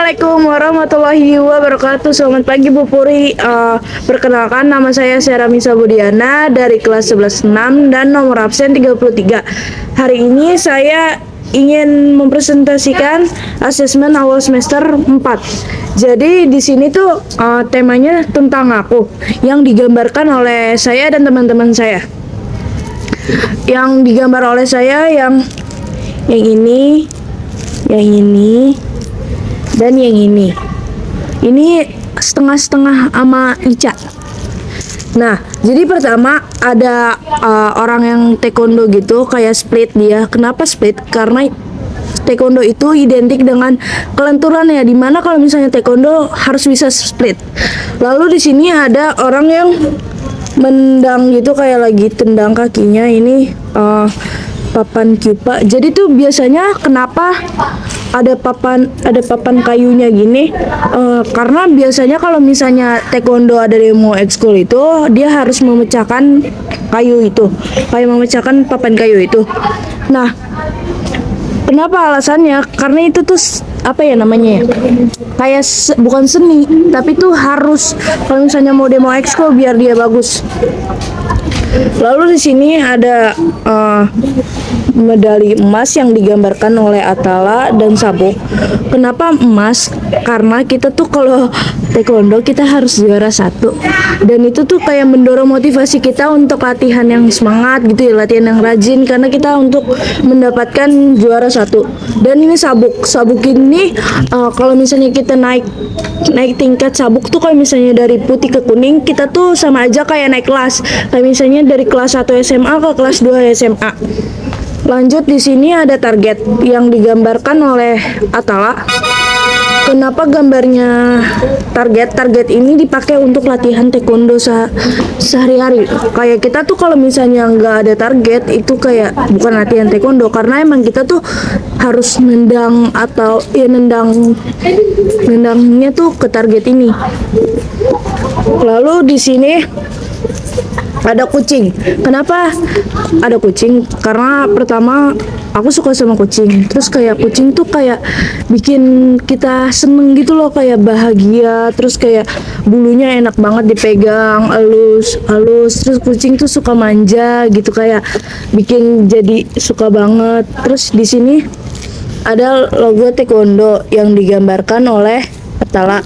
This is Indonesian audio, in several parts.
Assalamualaikum warahmatullahi wabarakatuh. Selamat pagi Bu Puri. Perkenalkan, nama saya Seramisa Budiana dari kelas 11-6 dan nomor absen 33. Hari ini saya ingin mempresentasikan asesmen awal semester 4. Jadi di sini tuh temanya tentang aku yang digambarkan oleh saya dan teman-teman saya. Yang digambar oleh saya yang ini, yang ini, dan yang ini. Ini setengah-setengah sama Ica. Nah, jadi pertama ada orang yang taekwondo gitu, kayak split dia. Kenapa split? Karena taekwondo itu identik dengan kelenturan ya, dimana kalau misalnya taekwondo harus bisa split. Lalu di sini ada orang yang mendang gitu, kayak lagi tendang kakinya. Ini papan kyupa. Jadi tuh biasanya kenapa ada papan kayunya gini, karena biasanya kalau misalnya taekwondo ada demo ekskul itu dia harus memecahkan kayu itu, kayak memecahkan papan kayu itu. Nah, kenapa alasannya? Karena itu tuh apa ya namanya ya, kayak bukan seni, tapi tuh harus kalau misalnya mau demo ekskul biar dia bagus. Lalu di sini ada medali emas yang digambarkan oleh Atala dan Sabuk. Kenapa emas? Karena kita tuh kalau taekwondo kita harus juara 1. Dan itu tuh kayak mendorong motivasi kita untuk latihan yang semangat gitu ya, latihan yang rajin, karena kita untuk mendapatkan juara 1. Dan ini sabuk. Sabuk ini kalau misalnya kita naik tingkat sabuk tuh, kalau misalnya dari putih ke kuning, kita tuh sama aja kayak naik kelas. Kayak misalnya dari kelas 1 SMA ke kelas 2 SMA. Lanjut, di sini ada target yang digambarkan oleh Atala. Kenapa gambarnya target? Target ini dipakai untuk latihan taekwondo sehari-hari. Kayak kita tuh kalau misalnya nggak ada target itu kayak bukan latihan taekwondo, karena emang kita tuh harus nendang atau ya nendangnya tuh ke target ini. Lalu di sini ada kucing. Kenapa ada kucing? Karena pertama aku suka sama kucing. Terus kayak kucing tuh kayak bikin kita seneng gitu loh, kayak bahagia. Terus kayak bulunya enak banget dipegang, halus. Terus kucing tuh suka manja gitu, kayak bikin jadi suka banget. Terus di sini ada logo taekwondo yang digambarkan oleh Atala.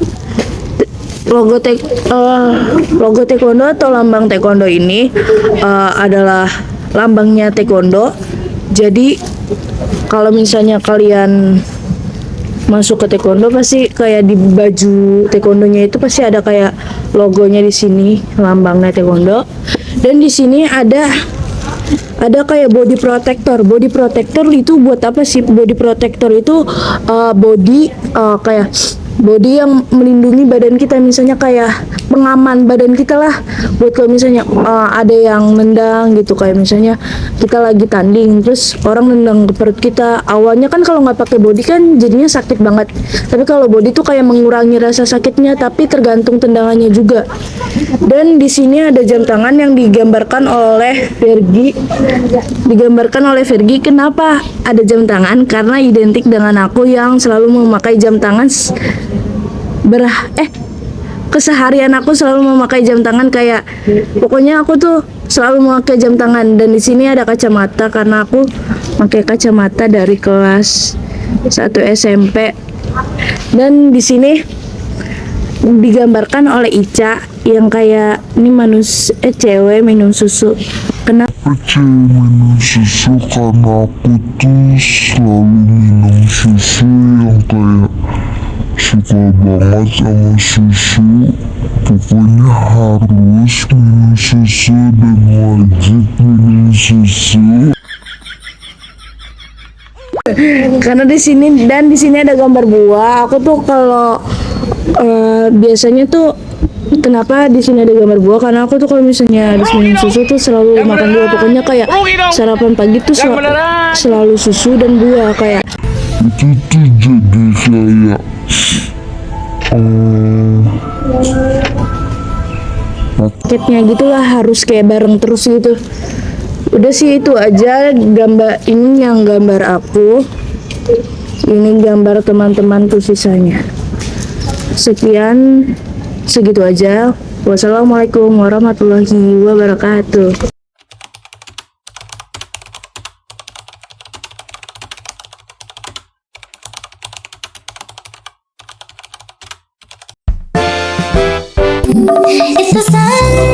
Logo taekwondo atau lambang taekwondo ini adalah lambangnya taekwondo. Jadi kalau misalnya kalian masuk ke taekwondo, pasti kayak di baju taekwondonya itu pasti ada kayak logonya di sini, lambangnya taekwondo. Dan di sini ada kayak body protector. Body protector itu buat apa sih? Body protector itu kayak body yang melindungi badan kita, misalnya kayak pengaman badan kita lah, buat kalau misalnya ada yang nendang gitu, kayak misalnya kita lagi tanding terus orang nendang ke perut kita. Awalnya kan kalau nggak pakai body kan jadinya sakit banget, tapi kalau body tuh kayak mengurangi rasa sakitnya, tapi tergantung tendangannya juga. Dan di sini ada jam tangan yang digambarkan oleh Vergi. Kenapa ada jam tangan? Karena identik dengan aku yang selalu memakai jam tangan. Keseharian aku selalu memakai jam tangan, kayak pokoknya aku tuh selalu memakai jam tangan. Dan di sini ada kacamata karena aku pakai kacamata dari kelas 1 SMP. Dan di sini digambarkan oleh Ica yang kayak ini cewek minum susu. Kenapa cewek minum susu? Karena aku tuh selalu minum susu yang kayak suka banget sama susu. Pokoknya harus minum susu dan wajib minum susu. Karena di sini ada gambar buah. Aku tuh kalau biasanya tuh kenapa di sini ada gambar buah? Karena aku tuh kalau misalnya habis minum susu tuh selalu makan buah. Pokoknya kayak sarapan pagi tuh selalu susu dan buah. Kayak itu tuh jadi kayak paketnya gitulah, harus kayak bareng terus gitu. Udah sih itu aja gambar ini, yang gambar aku. Ini gambar teman-teman tuh sisanya. Sekian, segitu aja. Wassalamualaikum warahmatullahi wabarakatuh. It's the sun.